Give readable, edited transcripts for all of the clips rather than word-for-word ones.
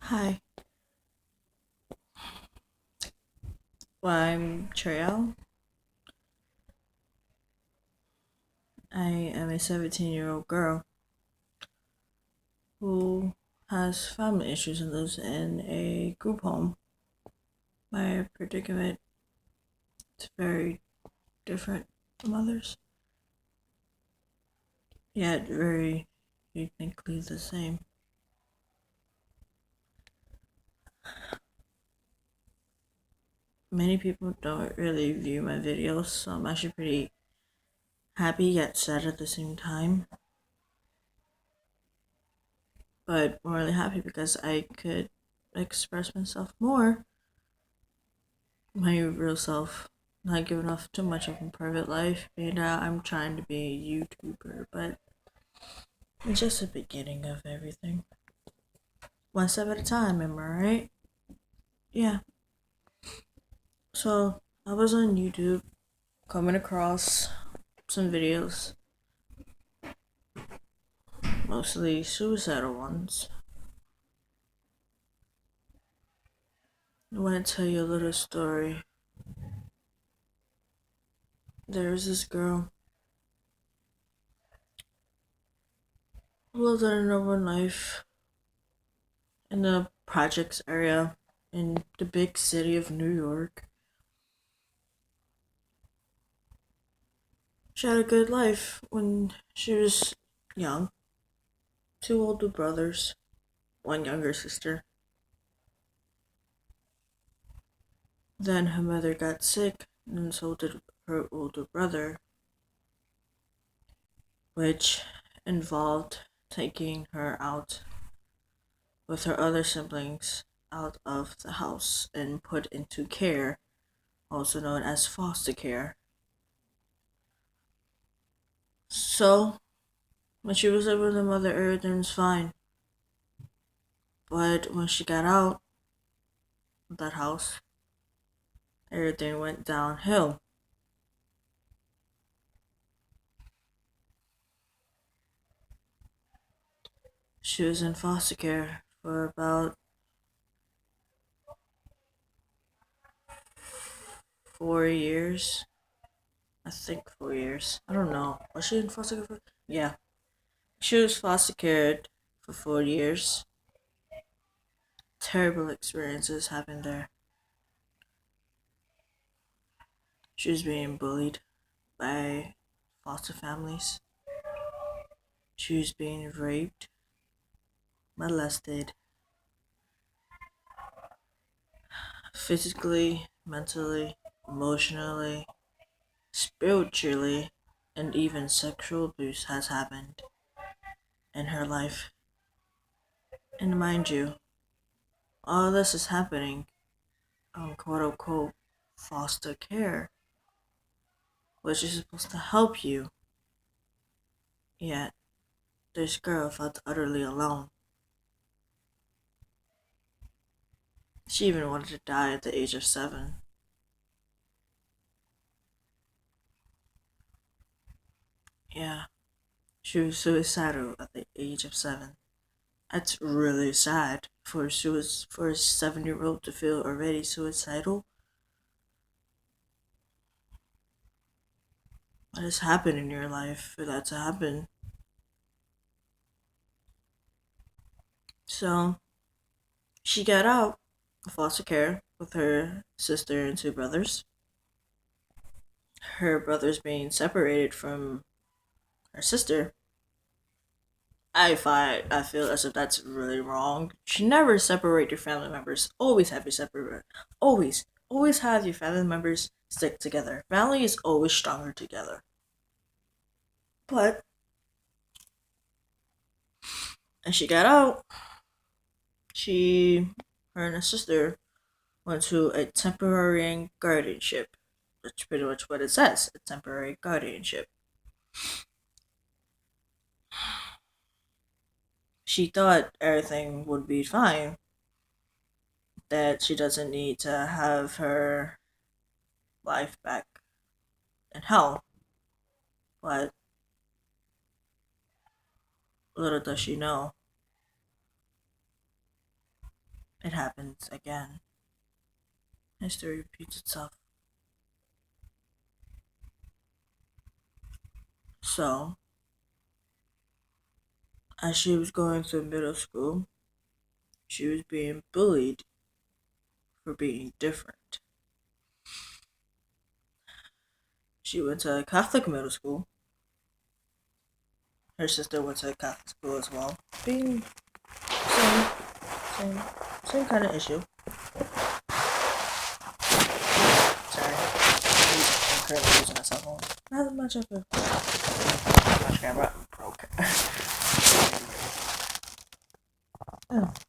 Hi, well, I'm Triel. I am a 17-year-old girl who has family issues and lives in a group home. My predicament is very different from others, yet very uniquely the same. Many people don't really view my videos, so I'm actually pretty happy yet sad at the same time. But I'm really happy because I could express myself more, my real self, not giving off too much of my private life. And I'm trying to be a YouTuber, but it's just the beginning of everything. One step at a time, am I right? Yeah. So I was on YouTube coming across some videos, mostly suicidal ones. I want to tell you a little story. There was this girl who lived in an urban life in the projects area in the big city of New York. She had a good life when she was young. Two older brothers, one younger sister. Then her mother got sick, and so did her older brother, which involved taking her out with her other siblings out of the house and put into care, also known as foster care. So, when she was living with her mother, everything was fine. But when she got out of that house, everything went downhill. She was in foster care for about 4 years. I think 4 years. I don't know. Was she in foster care for? Yeah. She was foster cared for 4 years. Terrible experiences happened there. She was being bullied by foster families. She was being raped, molested, physically, mentally, emotionally, spiritually, and even sexual abuse has happened in her life. And mind you, all this is happening on quote unquote foster care, which is supposed to help you. Yet, this girl felt utterly alone. She even wanted to die at the age of 7. Yeah, she was suicidal at the age of 7. That's really sad for a 7-year-old to feel already suicidal. What has happened in your life for that to happen? So she got out of foster care with her sister and two brothers. Her brothers being separated from her sister. I feel as if that's really wrong. You should never separate your family members. Always have your separate. Always have your family members stick together. Family is always stronger together. But as she got out, she, her and her sister went to a temporary guardianship. That's pretty much what it says. A temporary guardianship. She thought everything would be fine. That she doesn't need to have her life back in hell. But little does she know, it happens again. History repeats itself. So, as she was going through middle school, she was being bullied for being different. She went to a Catholic middle school. Her sister went to a Catholic school as well. Being same, same, same kind of issue. Sorry, I'm currently using my cell phone. Not that much of a my camera broke.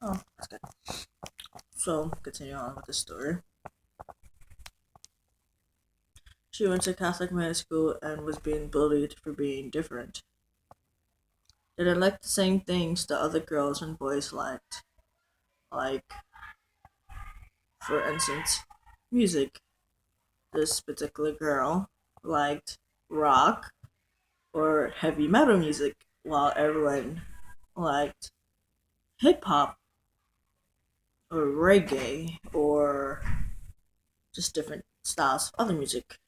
Oh, that's good. So, continue on with the story. She went to Catholic middle school and was being bullied for being different. They didn't like the same things the other girls and boys liked. Like, for instance, music. This particular girl liked rock or heavy metal music, while everyone liked hip hop or reggae or just different styles of other music.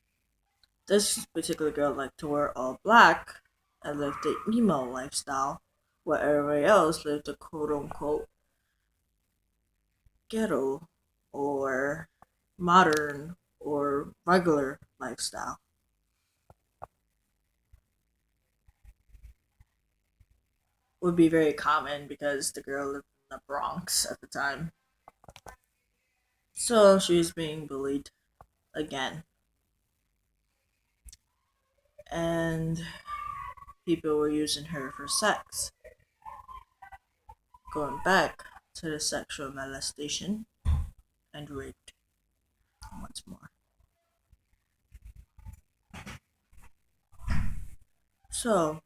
This particular girl liked to wear all black and lived the emo lifestyle, while everybody else lived a quote unquote ghetto or modern or regular lifestyle. Would be very common because the girl lived in the Bronx at the time. So she was being bullied again. And people were using her for sex. Going back to the sexual molestation and rape once more. So,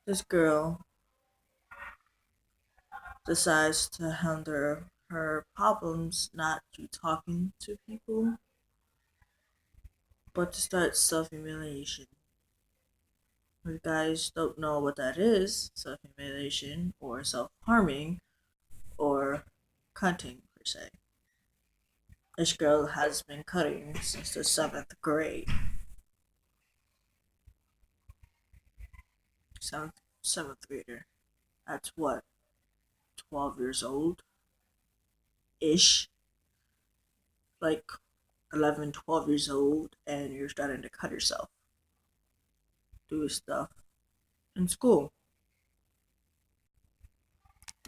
this girl decides to handle her problems not to talking to people, but to start self humiliation. If you guys don't know what that is, self humiliation or self harming or cutting per se. This girl has been cutting since the seventh grade. Seventh grader. That's what, 12 years old ish? Like 11, 12 years old, and you're starting to cut yourself. Do stuff in school.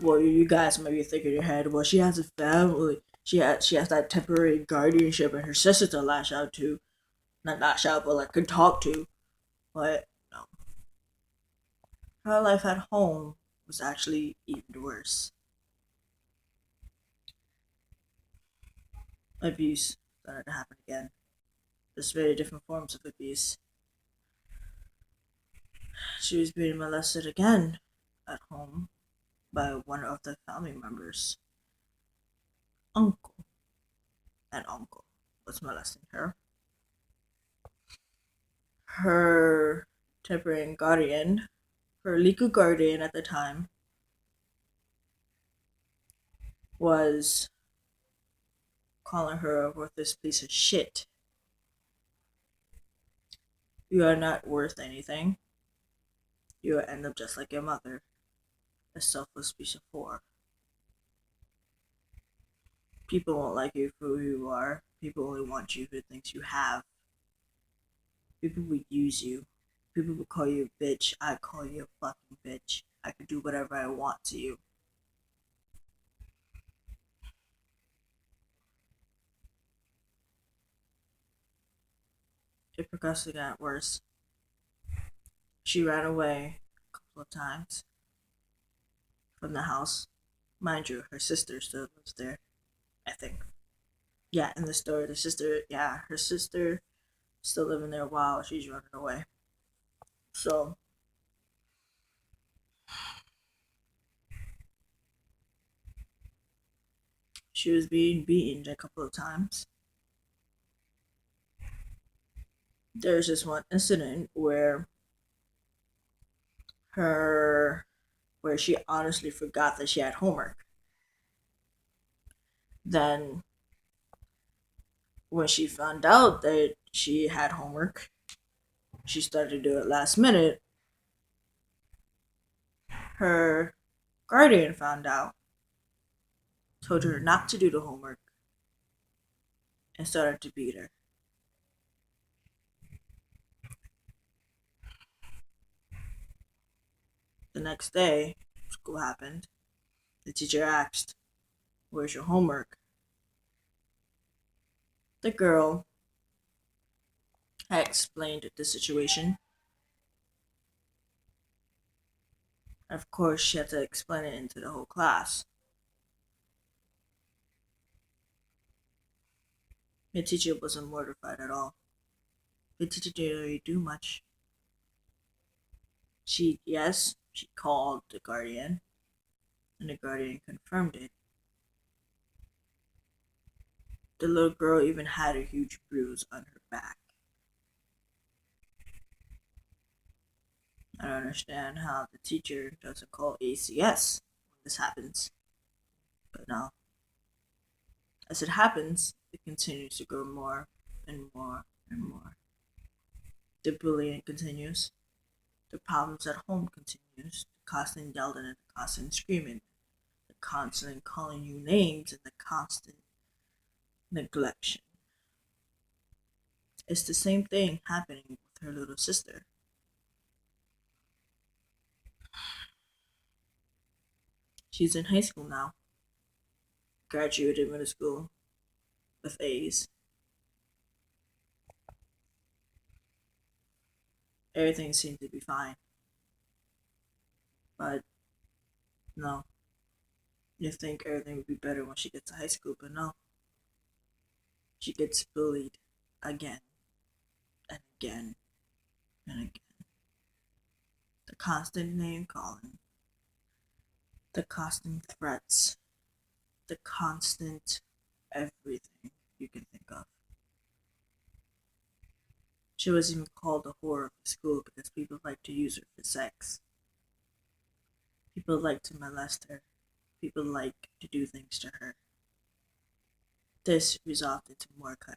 Well, you guys might be thinking in your head, well, she has a family. She has that temporary guardianship and her sister to lash out to. Not lash out, but like could talk to. But no. Her life at home was actually even worse. Abuse started to happen again. There's very different forms of abuse. She was being molested again at home by one of the family members. Uncle and uncle was molesting her. Her temporary guardian, her legal guardian at the time, was calling her a worthless piece of shit. You are not worth anything. You will end up just like your mother, a selfless piece of whore. People won't like you for who you are. People only want you for the things you have. People will use you. People will call you a bitch. I call you a fucking bitch. I can do whatever I want to you. It progressively got worse. She ran away a couple of times from the house. Mind you, her sister still lives there, I think. Yeah, in the story, the sister, yeah, her sister still living there while she's running away. So, she was being beaten a couple of times. There's this one incident where her where she honestly forgot that she had homework. Then, when she found out that she had homework, she started to do it last minute. Her guardian found out, told her not to do the homework, and started to beat her. The next day, school happened. The teacher asked, "Where's your homework?" The girl had explained the situation. Of course, she had to explain it into the whole class. The teacher wasn't mortified at all. The teacher didn't really do much. She called the guardian, and the guardian confirmed it. The little girl even had a huge bruise on her back. I don't understand how the teacher doesn't call ACS when this happens. But no. As it happens, it continues to grow more and more and more. The bullying continues. The problems at home continues. The constant yelling and the constant screaming. The constant calling you names and the constant neglection. It's the same thing happening with her little sister. She's in high school now, graduated middle school with A's. Everything seemed to be fine. But no, you think everything would be better when she gets to high school, but no. She gets bullied again and again and again. The constant name calling, the constant threats, the constant everything you can think of. She was even called a whore of the school because people like to use her for sex. People like to molest her. People like to do things to her. This resolved into more cutting